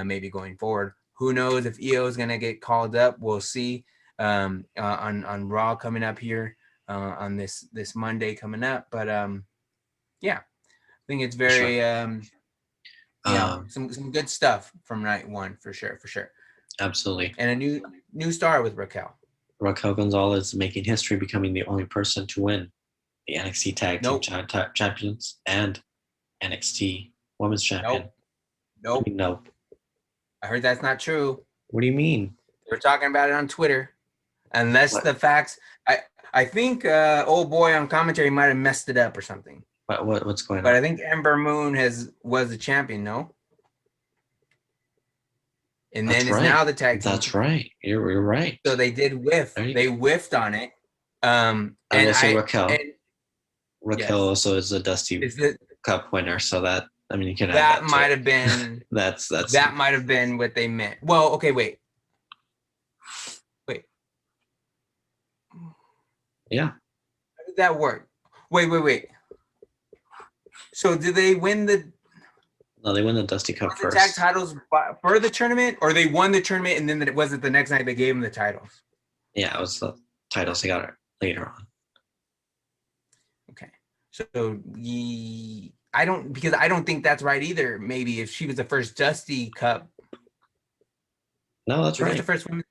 [SPEAKER 3] maybe going forward. Who knows if Io is going to get called up? We'll see on Raw coming up here on this Monday coming up. But I think it's very some good stuff from night one for sure.
[SPEAKER 1] Absolutely.
[SPEAKER 3] And a new star with Raquel.
[SPEAKER 1] Raquel Gonzalez making history, becoming the only person to win the NXT Tag Team Champions and NXT Women's Champion.
[SPEAKER 3] Nope.
[SPEAKER 1] No.
[SPEAKER 3] I heard that's not true.
[SPEAKER 1] What do you mean?
[SPEAKER 3] We're talking about it on Twitter. Unless the facts, I think old boy on commentary might have messed it up or something.
[SPEAKER 1] What's going on?
[SPEAKER 3] But I think Ember Moon was the champion, no? And then is now the tag team.
[SPEAKER 1] That's right. You're right.
[SPEAKER 3] So they did whiff. They whiffed on it.
[SPEAKER 1] And we'll say Raquel. Raquel
[SPEAKER 3] yes.
[SPEAKER 1] also is a Dusty Cup winner, so that you can.
[SPEAKER 3] That might have been.
[SPEAKER 1] that's
[SPEAKER 3] that might have been what they meant. Well, okay, wait.
[SPEAKER 1] Yeah.
[SPEAKER 3] How did that work? Wait. So did they win the?
[SPEAKER 1] No, they won the Dusty Cup first.
[SPEAKER 3] Tag titles for the tournament, or they won the tournament and then was it the next night they gave them the titles?
[SPEAKER 1] Yeah, it was the titles they got it later on.
[SPEAKER 3] Okay, so I don't think that's right either. Maybe if she was the first Dusty Cup.
[SPEAKER 1] No, that's right.
[SPEAKER 3] The first women's.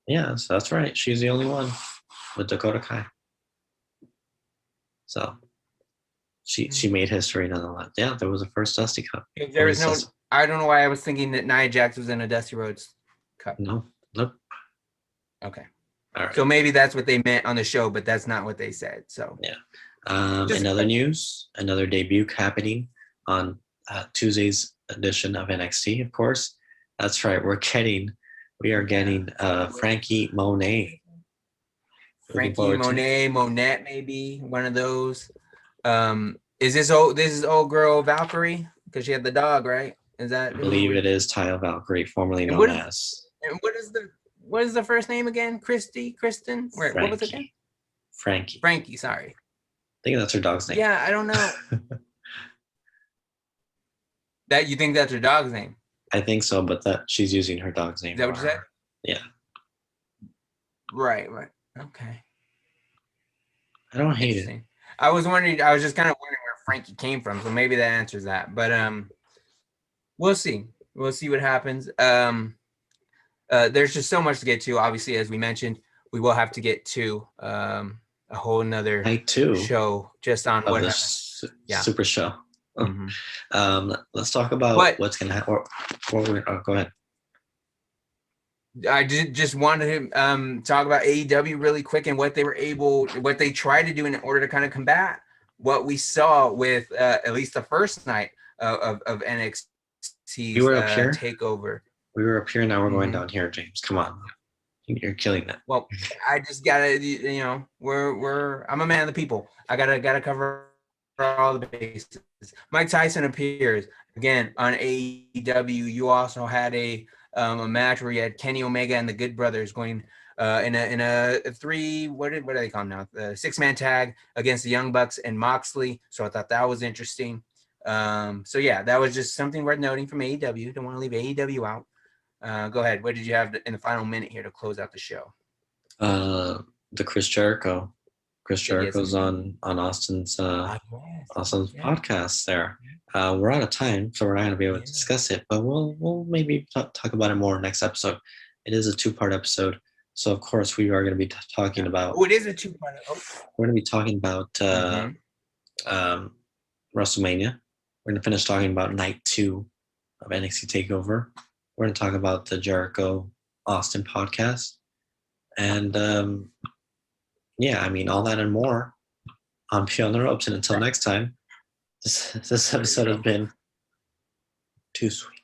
[SPEAKER 1] Yes, that's right. She's the only one with Dakota Kai. So. She made history nonetheless. Yeah, there was a first Dusty Cup.
[SPEAKER 3] There was no. I don't know why I was thinking that Nia Jax was in a Dusty Rhodes Cup.
[SPEAKER 1] Nope.
[SPEAKER 3] Okay.
[SPEAKER 1] All right.
[SPEAKER 3] So maybe that's what they meant on the show, but that's not what they said. So
[SPEAKER 1] yeah. Another news, another debut happening on Tuesday's edition of NXT. Of course, that's right. We are getting Frankie Monet.
[SPEAKER 3] Monette, maybe one of those. Is this old girl Valkyrie? Because she had the dog, right? Is that?
[SPEAKER 1] I believe it is Taya Valkyrie, formerly known as.
[SPEAKER 3] And what is the first name again? Kristen? Wait, what was it again?
[SPEAKER 1] Frankie.
[SPEAKER 3] Sorry.
[SPEAKER 1] I think that's her dog's name.
[SPEAKER 3] Yeah, I don't know. That you think that's her dog's name?
[SPEAKER 1] I think so, but that she's using her dog's name.
[SPEAKER 3] Is that what you said?
[SPEAKER 1] Yeah.
[SPEAKER 3] Right. Okay.
[SPEAKER 1] I don't hate it.
[SPEAKER 3] I was just kind of wondering where Frankie came from, so maybe that answers that. But we'll see. We'll see what happens. There's just so much to get to. Obviously, as we mentioned, we will have to get to a whole nother
[SPEAKER 1] Night 2
[SPEAKER 3] show just on what
[SPEAKER 1] this super show.
[SPEAKER 3] Mm-hmm.
[SPEAKER 1] Let's talk about what's going to happen. Go ahead.
[SPEAKER 3] I just wanted to talk about AEW really quick and what they tried to do in order to kind of combat what we saw with at least the first night of NXT's takeover.
[SPEAKER 1] We were up here, now we're going down here, James. Come on. You're killing that.
[SPEAKER 3] Well, I just gotta, I'm a man of the people. I gotta cover all the bases. Mike Tyson appears again on AEW. You also had a match where you had Kenny Omega and the Good Brothers going in a three. What do they call them now? The 6-man tag against the Young Bucks and Moxley. So I thought that was interesting. So yeah, that was just something worth noting from AEW. Don't want to leave AEW out. Go ahead. What did you have in the final minute here to close out the show?
[SPEAKER 1] The Chris Jericho. Chris Jericho's on Austin's podcast there. We're out of time, so we're not going to be able to discuss it, but we'll maybe talk about it more next episode. It is a 2-part episode, so of course we are going to be talking about.
[SPEAKER 3] Oh, it is a 2-part.
[SPEAKER 1] We're going to be talking about WrestleMania. We're going to finish talking about night 2 of NXT TakeOver. We're going to talk about the Jericho Austin podcast. And all that and more on Beyond the Ropes. And until next time, this episode has been too sweet.